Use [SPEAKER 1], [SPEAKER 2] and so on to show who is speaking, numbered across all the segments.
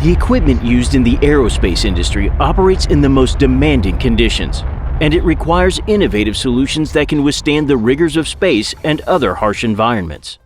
[SPEAKER 1] The equipment used in the aerospace industry operates in the most demanding conditions, and it requires innovative solutions that can withstand the rigors of space and other harsh environments.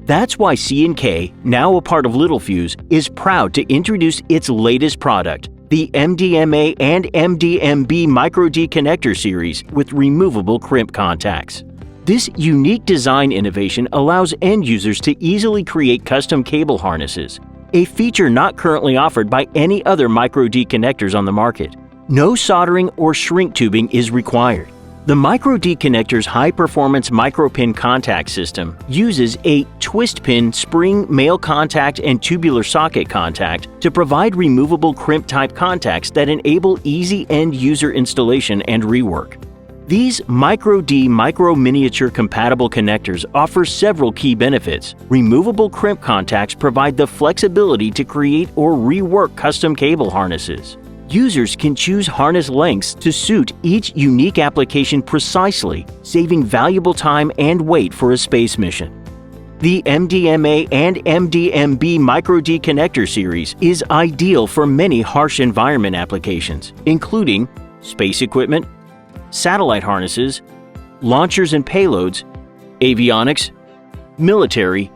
[SPEAKER 1] That's why C&K, now a part of Littelfuse, is proud to introduce its latest product, the MDMA-MDMB Micro-D Connector series with removable crimp contacts. This unique design innovation allows end users to easily create custom cable harnesses, a feature not currently offered by any other Micro-D connectors on the market. No soldering or shrink tubing is required. The Micro-D Connector's high-performance Micropin contact system uses a twist pin spring male contact and tubular socket contact to provide removable crimp-type contacts that enable easy end-user installation and rework. These Micro-D micro-miniature compatible connectors offer several key benefits. Removable crimp contacts provide the flexibility to create or rework custom cable harnesses. Users can choose harness lengths to suit each unique application precisely, saving valuable time and weight for a space mission. The MDMA and MDMB Micro-D Connector series is ideal for many harsh environment applications, including space equipment, satellite harnesses, launchers and payloads, avionics, military,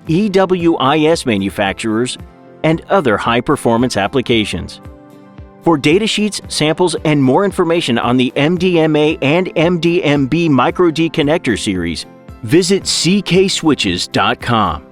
[SPEAKER 1] EWIS manufacturers, and other high-performance applications. For datasheets, samples, and more information on the MDMA and MDMB Micro-D Connector series, visit ckswitches.com.